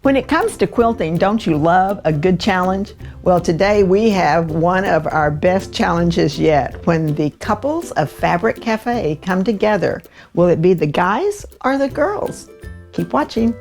When it comes to quilting, don't you love a good challenge? Well, today we have one of our best challenges yet. When the couples of Fabric Cafe come together, will it be the guys or the girls? Keep watching.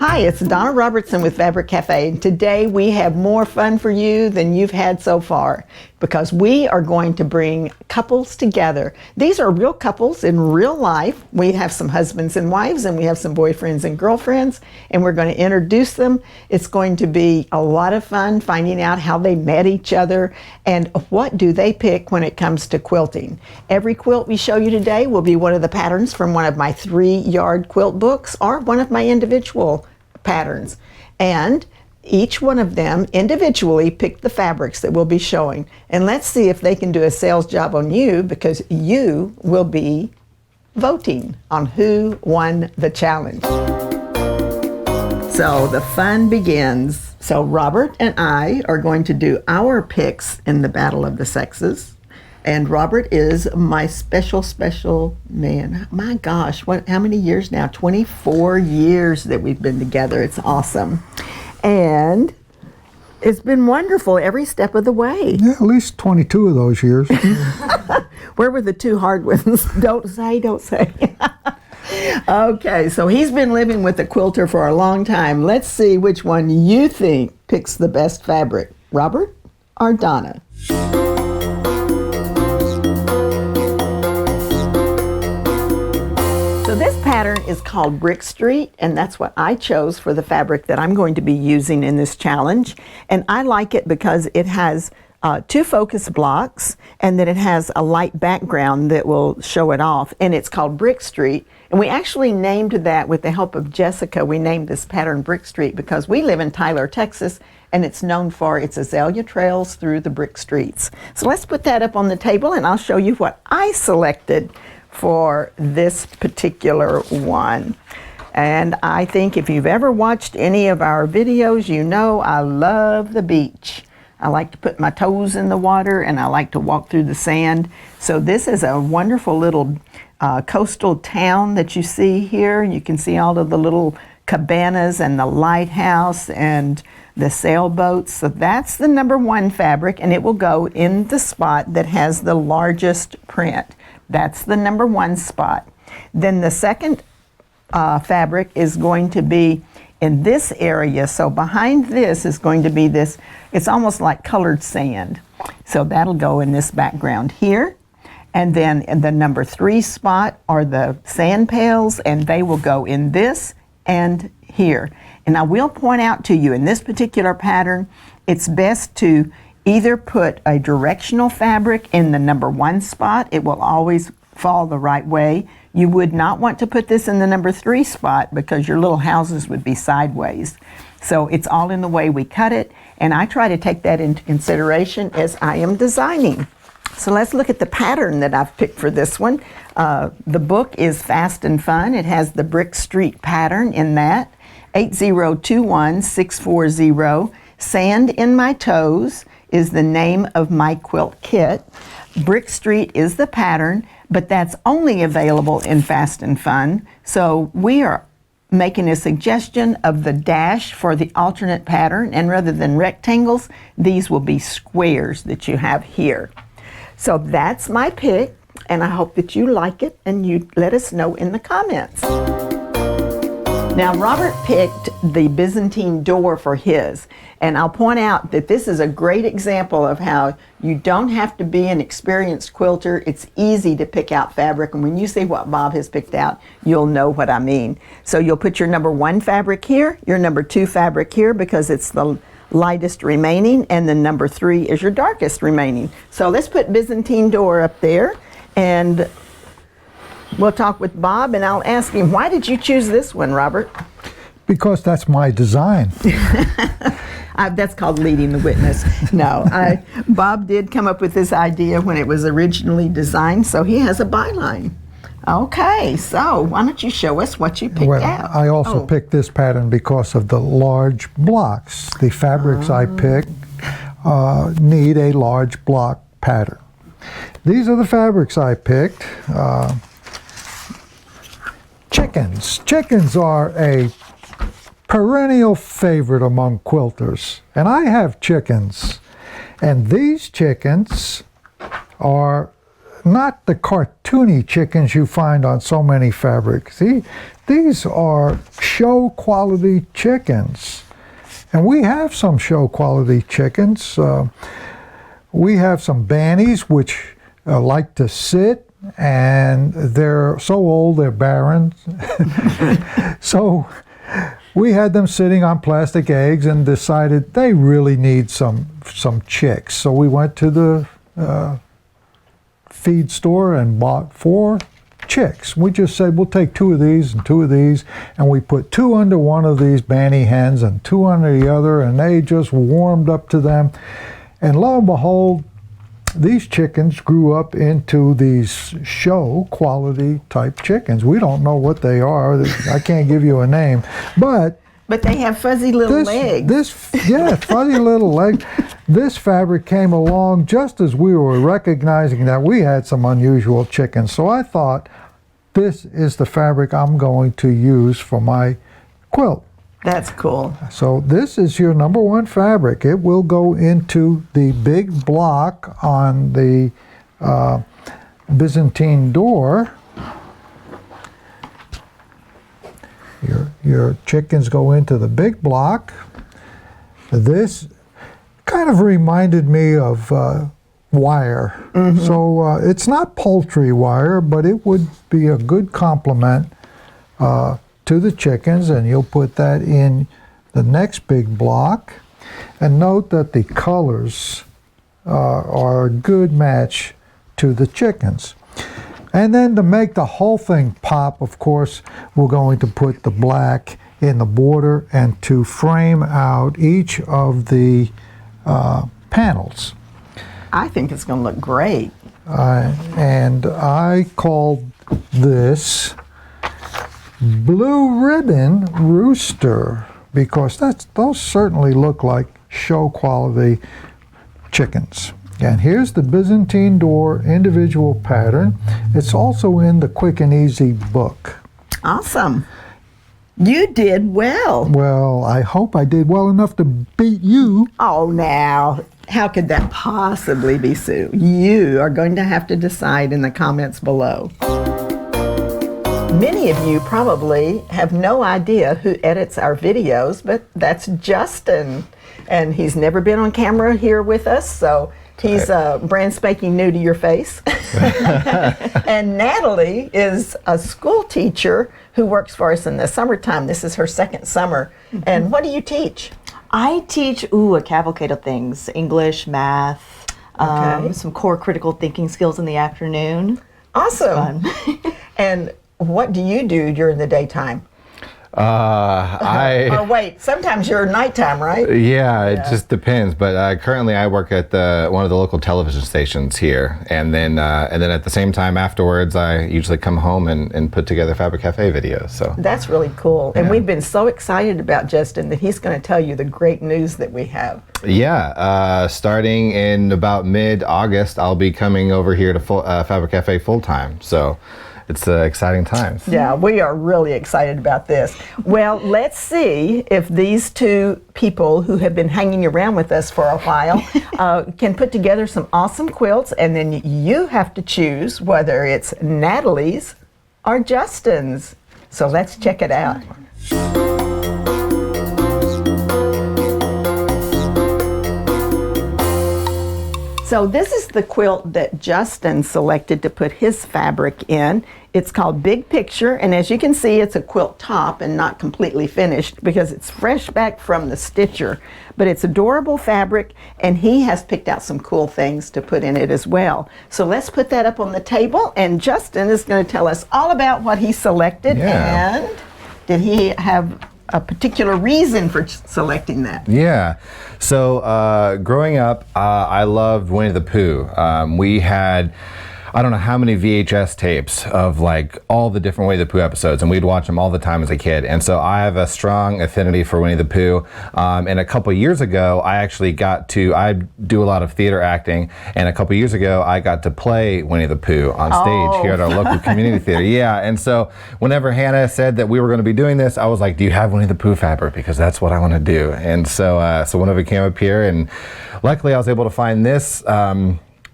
Hi, it's Donna Robertson with Fabric Cafe, and today we have more fun for you than you've had so far because we are going to bring couples together. These are real couples in real life. We have some husbands and wives, and we have some boyfriends and girlfriends, and we're going to introduce them. It's going to be a lot of fun finding out how they met each other and what do they pick when it comes to quilting. Every quilt we show you today will be one of the patterns from one of my 3 Yard Quilt books or one of my individual patterns, and each one of them individually picked the fabrics that we'll be showing, and let's see if they can do a sales job on you because you will be voting on who won the challenge. So the fun begins. So Robert and I are going to do our picks in the Battle of the Sexes. And Robert is my special man. My gosh, how many years now? 24 years that we've been together. It's awesome. And it's been wonderful every step of the way. Yeah, at least 22 of those years. Where were the 2 hard ones? Don't say. Okay, so he's been living with a quilter for a long time. Let's see which one you think picks the best fabric, Robert or Donna? So this pattern is called Brick Street, and that's what I chose for the fabric that I'm going to be using in this challenge. And I like it because it has 2 focus blocks, and then it has a light background that will show it off. And it's called Brick Street. And we actually named that with the help of Jessica. We named this pattern Brick Street because we live in Tyler, Texas, and it's known for its azalea trails through the brick streets. So let's put that up on the table, and I'll show you what I selected for this particular one. And I think if you've ever watched any of our videos, you know I love the beach. I like to put my toes in the water, and I like to walk through the sand. So this is a wonderful little coastal town that you see here. You can see all of the little cabanas and the lighthouse and the sailboats. So that's the #1 fabric, and it will go in the spot that has the largest print. That's the #1 spot. Then the second fabric is going to be in this area. So behind this is going to be this, it's almost like colored sand. So that'll go in this background here. And then in the #3 spot are the sand pails, and they will go in this and here. And I will point out to you in this particular pattern, it's best to either put a directional fabric in the #1 spot. It will always fall the right way. You would not want to put this in the #3 spot because your little houses would be sideways. So it's all in the way we cut it, and I try to take that into consideration as I am designing. So let's look at the pattern that I've picked for this one. The book is Fast and Fun. It has the Brick Street pattern in that. 8021640. Sand in My Toes is the name of my quilt kit. Brick Street is the pattern, but that's only available in Fast and Fun. So we are making a suggestion of the dash for the alternate pattern, and rather than rectangles, these will be squares that you have here. So that's my pick, and I hope that you like it, and you let us know in the comments. Now, Robert picked the Byzantine door for his, and I'll point out that this is a great example of how you don't have to be an experienced quilter. It's easy to pick out fabric, and when you see what Bob has picked out, you'll know what I mean. So you'll put your #1 fabric here, your #2 fabric here because it's the lightest remaining, and then #3 is your darkest remaining. So let's put Byzantine door up there, and we'll talk with Bob, and I'll ask him, why did you choose this one, Robert? Because that's my design. That's called leading the witness. No, Bob did come up with this idea when it was originally designed, so he has a byline. Okay, so why don't you show us what you picked out? I also picked this pattern because of the large blocks. The fabrics I picked need a large block pattern. these are the fabrics I picked. Chickens. Chickens are a perennial favorite among quilters. And I have chickens. And these chickens are not the cartoony chickens you find on so many fabrics. These are show quality chickens. And we have some show quality chickens. We have some bannies which like to sit, and they're so old they're barren. So we had them sitting on plastic eggs and decided they really need some chicks. So we went to the feed store and bought 4 chicks. We just said we'll take 2 of these and 2 of these, and we put 2 under one of these banny hens and 2 under the other, and they just warmed up to them. And lo and behold, these chickens grew up into these show quality type chickens. We don't know what they are. I can't give you a name, but they have fuzzy little legs. Fuzzy little legs. This fabric came along just as we were recognizing that we had some unusual chickens. So I thought, this is the fabric I'm going to use for my quilt. That's cool. So this is your number 1 fabric. It will go into the big block on the Byzantine door. Your chickens go into the big block. This kind of reminded me of wire. Mm-hmm. So it's not poultry wire, but it would be a good complement to the chickens, and you'll put that in the next big block. And note that the colors are a good match to the chickens. And then to make the whole thing pop, of course, we're going to put the black in the border and to frame out each of the panels. I think it's going to look great. And I called this Blue Ribbon Rooster because those certainly look like show quality chickens. And here's the Byzantine door individual pattern. It's also in the Quick and Easy book. Awesome. You did well. Well, I hope I did well enough to beat you. Oh, now, how could that possibly be, Sue? You are going to have to decide in the comments below. Many of you probably have no idea who edits our videos, but that's Justin. And he's never been on camera here with us, so he's brand spanking new to your face. And Natalie is a school teacher who works for us in the summertime. This is her second summer. Mm-hmm. And what do you teach? I teach a cavalcade of things: English, math, some core critical thinking skills in the afternoon. Awesome. And what do you do during the daytime? Or wait, sometimes you're nighttime, right? Yeah, it just depends. But currently, I work at one of the local television stations here, and then at the same time afterwards, I usually come home and put together Fabric Cafe videos. So that's really cool, and we've been so excited about Justin that he's going to tell you the great news that we have. Yeah, starting in about mid-August, I'll be coming over here to Fabric Cafe full time. So. It's exciting times. Yeah, we are really excited about this. Well, let's see if these 2 people who have been hanging around with us for a while can put together some awesome quilts, and then you have to choose whether it's Natalie's or Justin's. So let's check it out. So this is the quilt that Justin selected to put his fabric in. It's called Big Picture, and as you can see, it's a quilt top and not completely finished because it's fresh back from the stitcher. But it's adorable fabric, and he has picked out some cool things to put in it as well. So let's put that up on the table, and Justin is going to tell us all about what he selected. Yeah. And did he have a particular reason for selecting that? Yeah. So growing up, I loved Winnie the Pooh. We had I don't know how many VHS tapes of like all the different Winnie the Pooh episodes, and we'd watch them all the time as a kid. And so I have a strong affinity for Winnie the Pooh. And a couple years ago, I do a lot of theater acting, and a couple years ago, I got to play Winnie the Pooh on stage here at our local community theater. Yeah, and so whenever Hannah said that we were going to be doing this, I was like, do you have Winnie the Pooh fabric? Because that's what I want to do. And so, so whenever it came up here, and luckily I was able to find this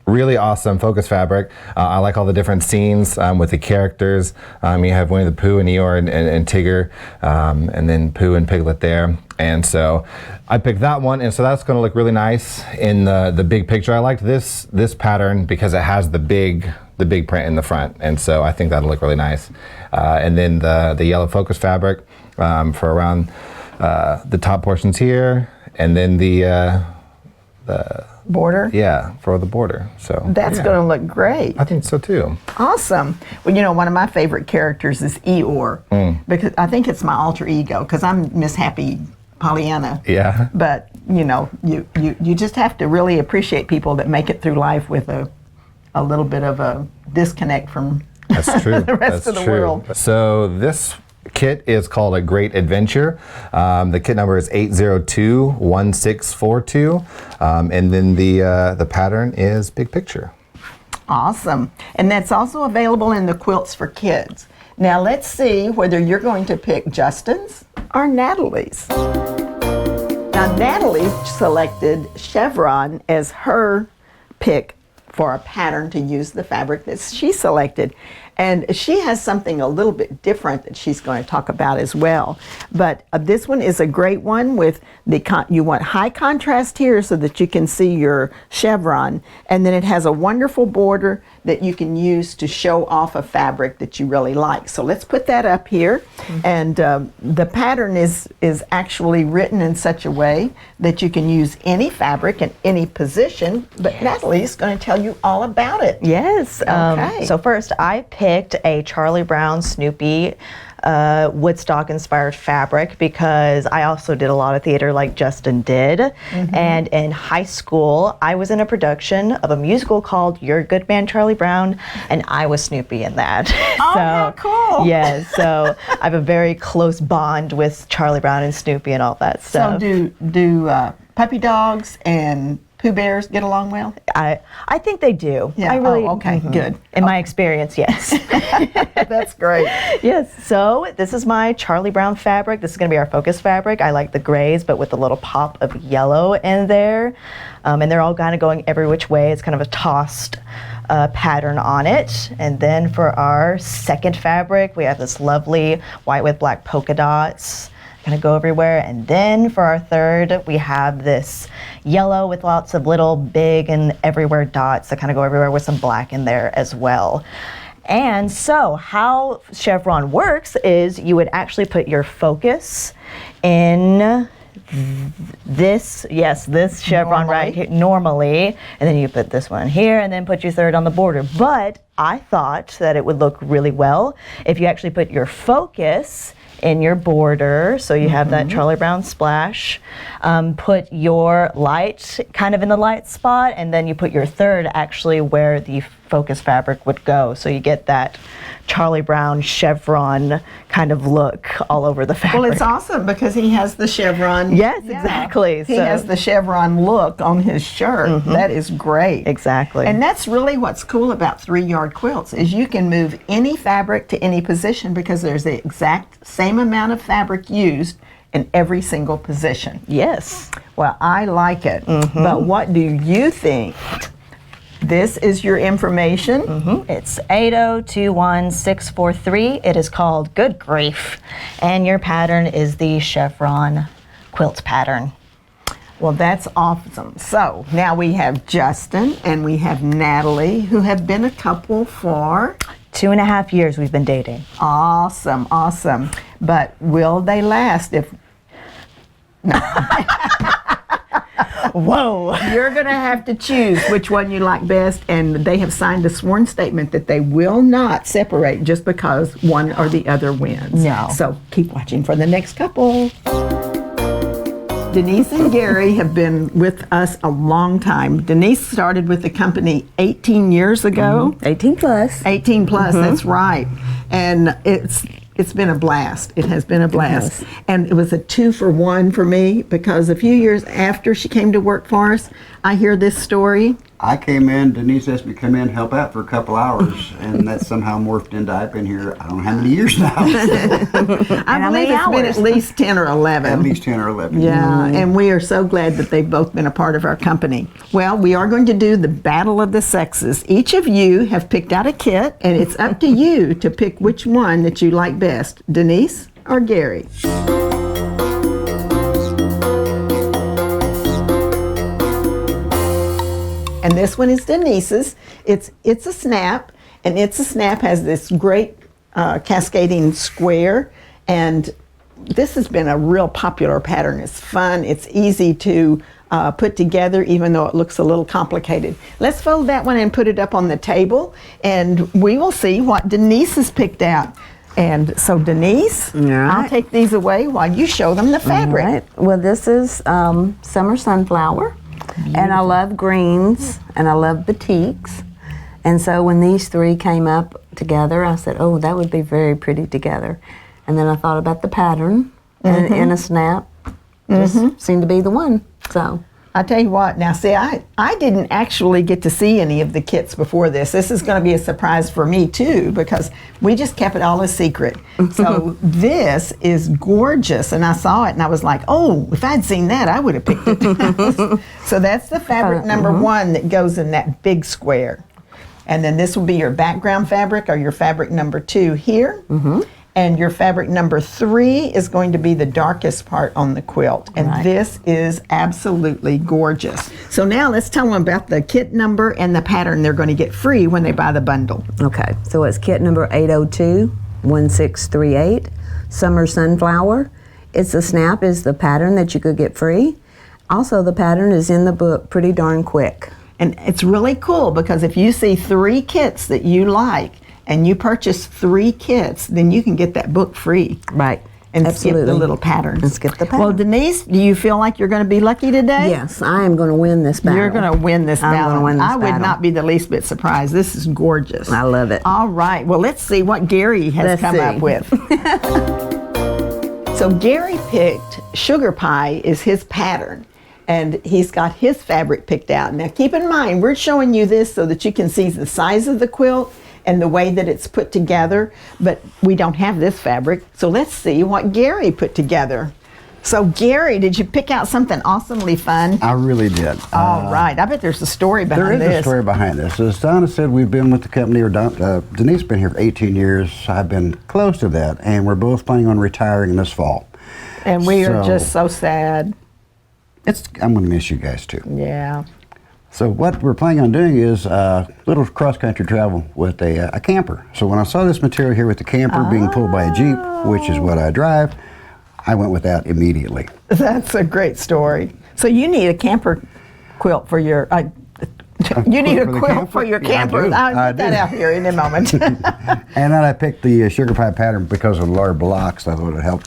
really awesome focus fabric. I like all the different scenes with the characters. You have Winnie the Pooh and Eeyore and Tigger, and then Pooh and Piglet there. And so I picked that one, and so that's going to look really nice in the big picture. I liked this pattern because it has the big print in the front, and so I think that'll look really nice. And then the yellow focus fabric for around the top portions here, and then the Border? Yeah, for the border. So That's going to look great. I think so too. Awesome. Well, you know, one of my favorite characters is Eeyore, because I think it's my alter ego, because I'm Miss Happy Pollyanna. Yeah. But, you know, you just have to really appreciate people that make it through life with a little bit of a disconnect from That's true. the rest of the world. So this kit is called A Great Adventure. The kit number is 8021642, and then the pattern is Big Picture. Awesome. And that's also available in the Quilts for Kids. Now let's see whether you're going to pick Justin's or Natalie's. Now Natalie selected Chevron as her pick for a pattern to use the fabric that she selected. And she has something a little bit different that she's going to talk about as well. But this one is a great one with you want high contrast here so that you can see your chevron. And then it has a wonderful border that you can use to show off a fabric that you really like. So let's put that up here. And the pattern is actually written in such a way that you can use any fabric in any position. But Natalie's going to tell you all about it. Yes. Okay. So first, I picked a Charlie Brown Snoopy Woodstock inspired fabric because I also did a lot of theater like Justin did. And in high school, I was in a production of a musical called Your Good Man Charlie Brown, and I was Snoopy in that. Oh, how cool. Yes, so I have a very close bond with Charlie Brown and Snoopy and all that stuff. So do puppy dogs and Pooh Bears get along well? I think they do. Yeah. I really, okay, good. In my experience, yes. That's great. Yes, so this is my Charlie Brown fabric. This is going to be our focus fabric. I like the grays, but with a little pop of yellow in there. And they're all kind of going every which way. It's kind of a tossed pattern on it. And then for our second fabric, we have this lovely white with black polka dots. Kind of go everywhere. And then for our third, we have this yellow with lots of little big and everywhere dots that kind of go everywhere with some black in there as well. And so how chevron works is you would actually put your focus in this chevron right here normally, and then you put this one here and then put your third on the border. But I thought that it would look really well if you actually put your focus in your border, so you have that Charlie Brown splash. Put your light kind of in the light spot, and then you put your third actually where the focus fabric would go, so you get that Charlie Brown chevron kind of look all over the fabric. Well, it's awesome because he has the chevron. Yes, exactly. He has the chevron look on his shirt. That is great. Exactly. And that's really what's cool about 3-yard quilts is you can move any fabric to any position because there's the exact same amount of fabric used in every single position. Yes. Well, I like it. But what do you think? This is your information. It's 8021643. It is called Good Grief. And your pattern is the chevron quilt pattern. Well, that's awesome. So now we have Justin and we have Natalie, who have been a couple for 2.5 years we've been dating. Awesome, awesome. But will they last if... No. Whoa. You're going to have to choose which one you like best, and they have signed a sworn statement that they will not separate just because one or the other wins. No. So keep watching for the next couple. Denise and Gary have been with us a long time. Denise started with the company 18 years ago. 18 plus. 18 plus, that's right. And it's been a blast. It has been a blast. And it was a 2-for-1 for me because a few years after she came to work for us, I hear this story. I came in, Denise asked me to come in and help out for a couple hours, and that somehow morphed into I've been here, I don't know how many years now. I believe it's been at least 10 or 11. At least 10 or 11. Yeah, and we are so glad that they've both been a part of our company. Well, we are going to do the Battle of the Sexes. Each of you have picked out a kit, and it's up to you to pick which one that you like best, Denise or Gary. And this one is Denise's. It's a snap, and It's a Snap has this great cascading square, and this has been a real popular pattern. It's fun, it's easy to put together, even though it looks a little complicated. Let's fold that one and put it up on the table, and we will see what Denise has picked out. And so Denise, I'll take these away while you show them the fabric. All right. Well, this is Summer Sunflower. Beautiful. And I love greens, and I love batiks. And so when these three came up together, I said, oh, that would be very pretty together. And then I thought about the pattern, and in a snap, just seemed to be the one. So I tell you what, now see, I didn't actually get to see any of the kits before this. This is going to be a surprise for me too, because we just kept it all a secret. So this is gorgeous, and I saw it and I was like, oh, if I'd seen that, I would have picked it. So that's the fabric number 1 that goes in that big square. And then this will be your background fabric, or your fabric number 2 here. And your fabric number 3 is going to be the darkest part on the quilt. And this is absolutely gorgeous. So now let's tell them about the kit number and the pattern they're going to get free when they buy the bundle. Okay, so it's kit number 802-1638, Summer Sunflower. It's a Snap is the pattern that you could get free. Also, the pattern is in the book pretty darn quick. And it's really cool because if you see 3 kits that you like, and you purchase 3 kits, then you can get that book free. Right. And Absolutely. skip the little patterns. And skip the pattern. Well, Denise, do you feel like you're going to be lucky today? Yes, I am going to win this battle. You're going to win this I'm battle. gonna win this I would battle. not be the least bit surprised. This is gorgeous. I love it. All right. Well, let's see what Gary has come up with. So Gary picked Sugar Pie is his pattern. And he's got his fabric picked out. Now keep in mind, we're showing you this so that you can see the size of the quilt and the way that it's put together, but we don't have this fabric. So let's see what Gary put together. So Gary, did you pick out something awesomely fun? I really did. All right, I bet there's a story behind this. There is a story behind this. As Donna said, we've been with the company, Denise been here for 18 years. I've been close to that, and we're both planning on retiring this fall. And we are just so sad. I'm going to miss you guys too. Yeah. So what we're planning on doing is a little cross-country travel with a camper. So when I saw this material here with the camper being pulled by a Jeep, which is what I drive, I went with that immediately. That's a great story. So you need a camper quilt for your... you need a quilt for your camper. Yeah, I'll get that out here in a moment. And then I picked the Sugar Pie pattern because of the large blocks. I thought it would help.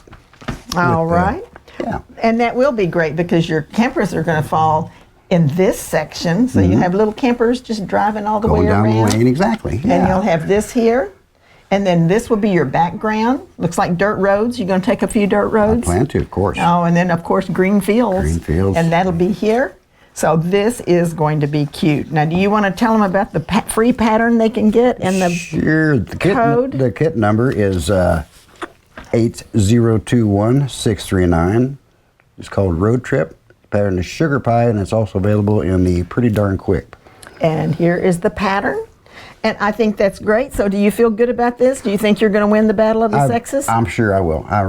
All right. Yeah. And that will be great because your campers are going to fall in this section. So you have little campers just driving all the way Going down around. the lane, exactly. Yeah. And you'll have this here. And then this will be your background. Looks like dirt roads. You're going to take a few dirt roads? I plan to, of course. Oh, and then, of course, green fields. Green fields. And that'll be here. So this is going to be cute. Now, do you want to tell them about the free pattern they can get and the Sure. code? The kit number is 8021639. It's called Road Trip. Pattern is Sugar Pie, and it's also available in the Pretty Darn Quick. And here is the pattern. And I think that's great. So do you feel good about this? Do you think you're going to win the battle of the sexes? I'm sure I will. I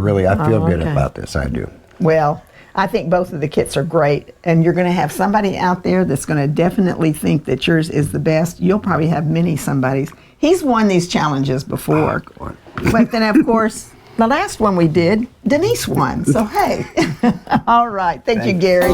feel good about this. I do. Well, I think both of the kits are great. And you're going to have somebody out there that's going to definitely think that yours is the best. You'll probably have many somebodies. He's won these challenges before. But then, of course, the last one we did, Denise won. So, hey. All right. Thank you, Gary.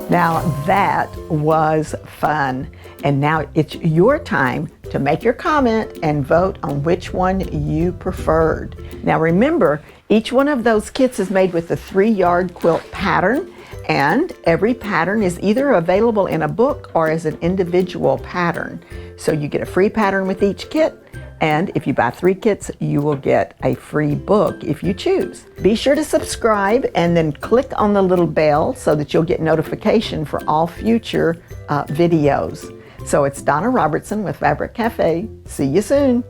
Now, that was fun. And now it's your time to make your comment and vote on which one you preferred. Now remember, each one of those kits is made with the 3-yard quilt pattern, and every pattern is either available in a book or as an individual pattern. So you get a free pattern with each kit, and if you buy 3 kits, you will get a free book if you choose. Be sure to subscribe and then click on the little bell so that you'll get notification for all future videos. So it's Donna Robertson with Fabric Cafe. See you soon.